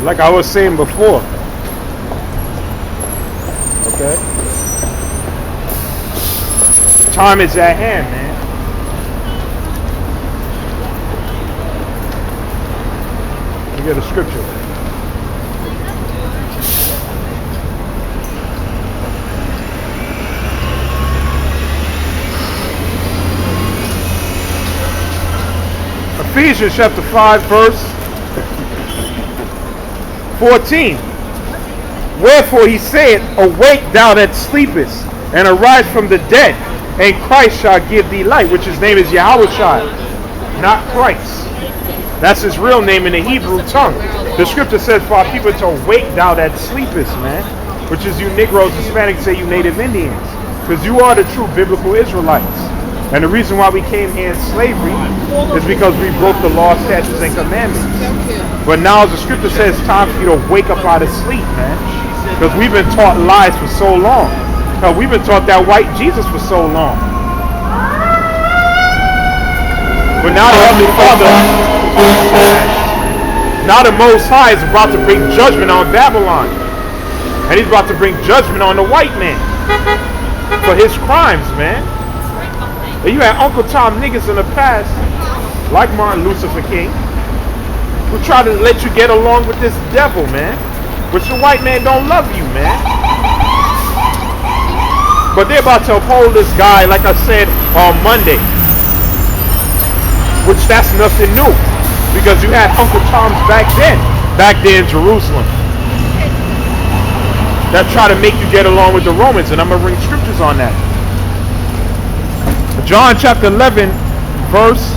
Like I was saying before. Okay? Time is at hand, man. Let me get a scripture. Ephesians chapter 5, verse 14. Wherefore he said, awake thou that sleepest, and arise from the dead, and Christ shall give thee light, which his name is Yahawashi, not Christ. That's his real name in the Hebrew tongue. The scripture says for our people to awake thou that sleepest, man, which is you Negroes, Hispanics, say you Native Indians, because you are the true biblical Israelites. And the reason why we came here in slavery is because we broke the law, statutes, and commandments. But now, as the scripture says, it's time for you to wake up out of sleep, man. Because we've been taught lies for so long. Because we've been taught that white Jesus for so long. But now the Heavenly Father, now the Most High is about to bring judgment on Babylon. And he's about to bring judgment on the white man for his crimes, man. And you had Uncle Tom niggas in the past, like Martin Lucifer King, who try to let you get along with this devil, man. But your white man don't love you, man. But they're about to uphold this guy, like I said, on Monday. Which that's nothing new. Because you had Uncle Toms back there in Jerusalem, that try to make you get along with the Romans. And I'm going to bring scriptures on that. John chapter 11, verse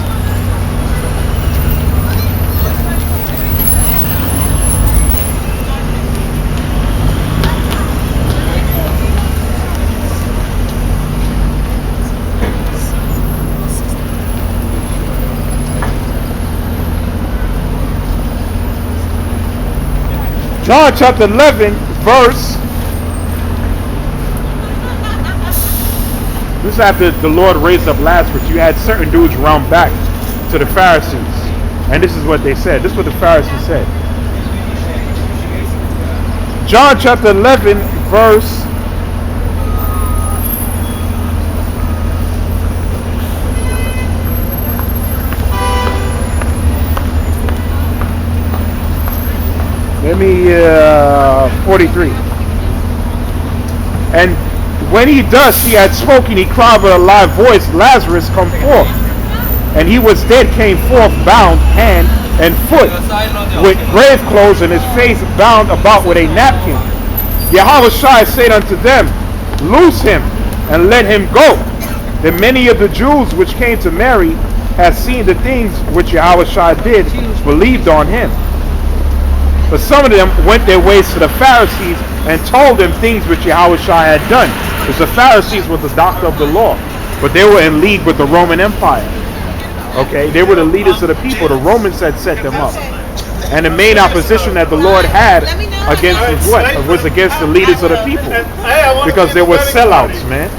11, this is after the Lord raised up Lazarus. You had certain dudes round back to the Pharisees. And this is what they said. This is what the Pharisees said. John chapter 11, verse 43. And when he had spoken, he cried with a loud voice, Lazarus, come forth. And he was dead, came forth, bound hand and foot, with grave clothes, and his face bound about with a napkin. Yahawashi said unto them, loose him, and let him go. And many of the Jews which came to Mary, had seen the things which Yahawashi did, believed on him. But some of them went their ways to the Pharisees, and told them things which Yahawashi had done. Because the Pharisees were the doctor of the law, but they were in league with the Roman Empire. Okay, they were the leaders of the people. The Romans had set them up. And the main opposition that the Lord had against his what? Was against the leaders of the people. Because they were sellouts, man.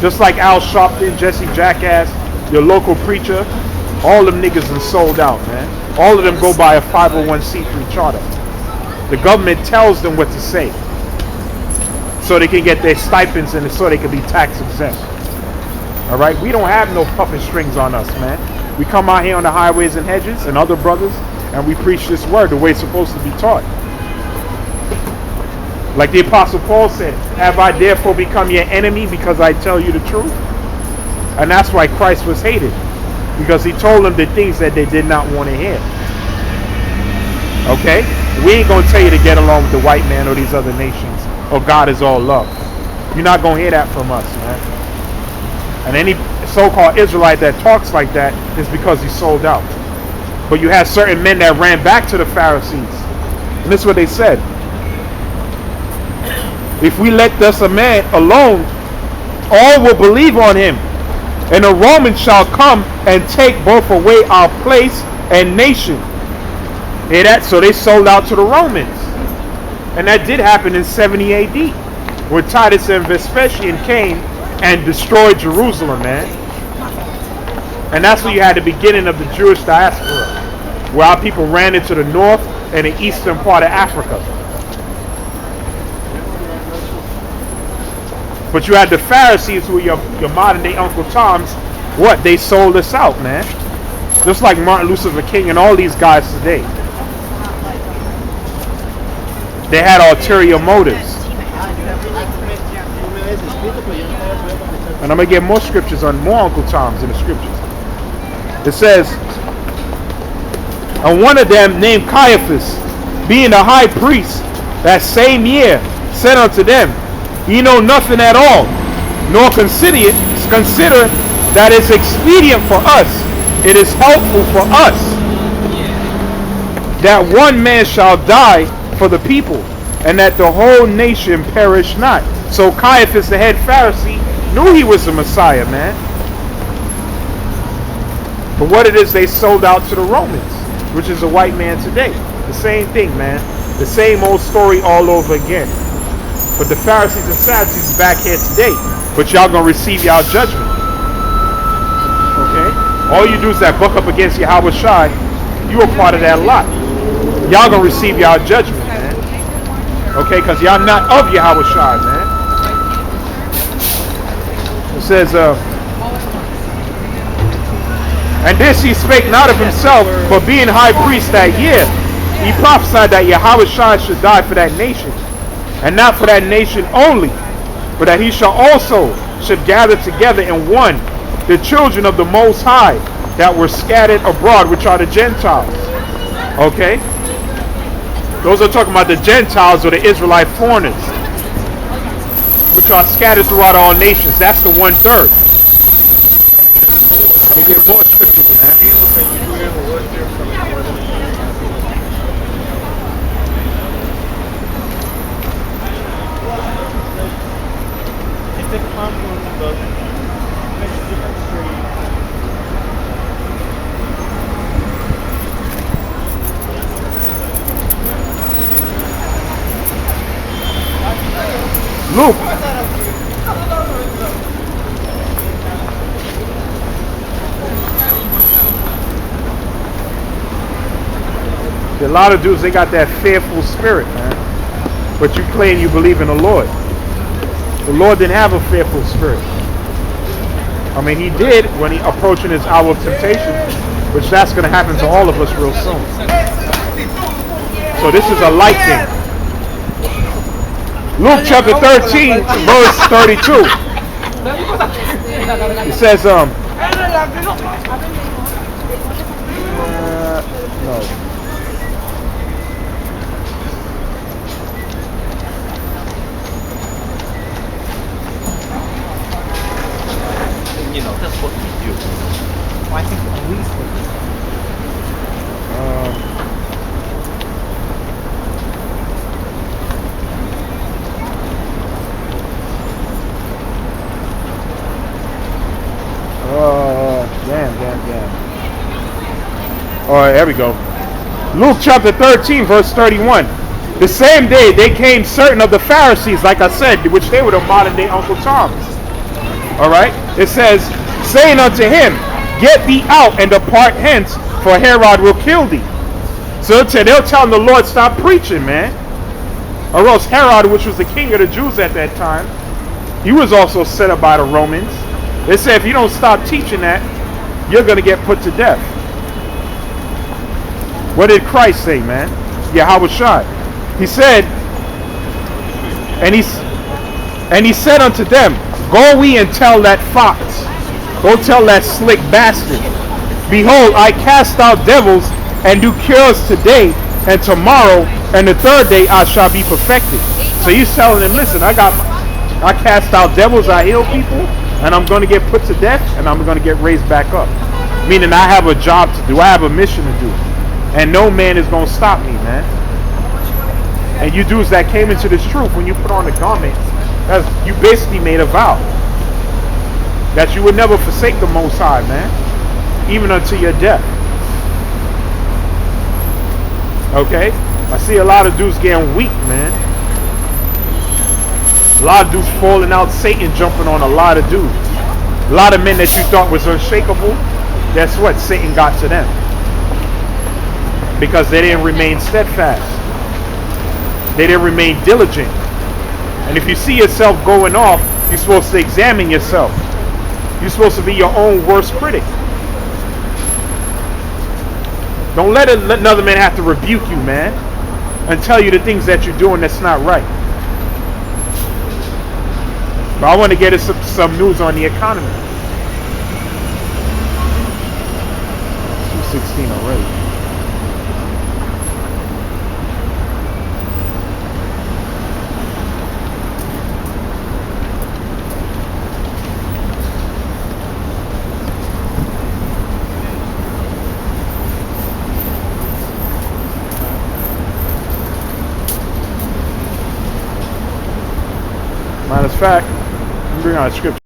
Just like Al Sharpton, Jesse Jackass, your local preacher, all them niggas are sold out, man. All of them go by a 501c3 charter. The government tells them what to say, so they can get their stipends and so they can be tax exempt. All right, we don't have no puppet strings on us, man. We come out here on the highways and hedges and other brothers, and we preach this word the way it's supposed to be taught. Like the Apostle Paul said, have I therefore become your enemy because I tell you the truth? And that's why Christ was hated, because he told them the things that they did not want to hear. Okay? We ain't going to tell you to get along with the white man or these other nations, or God is all love. You're not going to hear that from us, man. And any so-called Israelite that talks like that is because he's sold out. But you had certain men that ran back to the Pharisees. And this is what they said. If we let this a man alone, all will believe on him. And the Romans shall come and take both away our place and nation. Hear that? So they sold out to the Romans. And that did happen in 70 AD. Where Titus and Vespasian came and destroyed Jerusalem, man. And that's when you had the beginning of the Jewish diaspora, where our people ran into the north in the eastern part of Africa. But you had the Pharisees, who your modern day Uncle Toms. What? They sold us out, man. Just like Martin Luther King and all these guys today. They had ulterior motives. And I'm going to get more scriptures on more Uncle Toms in the scriptures. It says, and one of them named Caiaphas, being the high priest that same year, said unto them, ye know nothing at all, nor consider that it's expedient for us, it is helpful for us, that one man shall die for the people, and that the whole nation perish not. So Caiaphas, the head Pharisee, knew he was the Messiah, man. But what it is, they sold out to the Romans, which is a white man today. The same thing, man. The same old story all over again. But the Pharisees and Sadducees back here today. But y'all gonna receive y'all judgment. Okay? All you do is that buck up against Yahawashi. You a part of that lot. Y'all gonna receive y'all judgment, man. Okay? Because y'all not of Yahawashi, man. It says, and this he spake not of himself, but being high priest that year, he prophesied that Yahawashi should die for that nation. And not for that nation only, but that he shall also should gather together in one the children of the Most High that were scattered abroad, which are the Gentiles. Okay? Those are talking about the Gentiles or the Israelite foreigners, which are scattered throughout all nations. That's the 1/3. Let me get more scriptures in that. Luke. A lot of dudes, they got that fearful spirit, man. But you claim you believe in the Lord. The Lord didn't have a fearful spirit. I mean, he did when he approaching his hour of temptation, which that's going to happen to all of us real soon. So this is a light thing. Luke chapter 13, verse 32. It says, no. You know, that's what we do. Well, I think police would. Damn. All right, there we go. Luke chapter 13, verse 31. The same day they came certain of the Pharisees, like I said, which they were the modern day Uncle Toms. All right. It says, saying unto him, get thee out and depart hence, for Herod will kill thee. So they'll tell him the Lord, stop preaching, man. Or else Herod, which was the king of the Jews at that time, he was also set up by the Romans. They said, if you don't stop teaching that, you're going to get put to death. What did Christ say, man? Yahawashi. He said, and he said unto them, go we and tell that fox, go tell that slick bastard, behold, I cast out devils and do cures today and tomorrow, and the third day I shall be perfected. So he's telling them, listen, I cast out devils, I heal people, and I'm going to get put to death, and I'm going to get raised back up. Meaning I have a job to do, I have a mission to do, and no man is going to stop me, man. And you dudes that came into this truth, when you put on the garment, you basically made a vow that you would never forsake the Most High, man, even until your death. Okay? I see a lot of dudes getting weak, man. A lot of dudes falling out, Satan jumping on a lot of dudes. A lot of men that you thought was unshakable, guess what? Satan got to them. because they didn't remain steadfast. They didn't remain diligent. And if you see yourself going off, you're supposed to examine yourself. You're supposed to be your own worst critic. Don't let another man have to rebuke you, man, and tell you the things that you're doing that's not right. But I want to get us some news on the economy. 216 already. Matter of fact, let me bring out a scripture.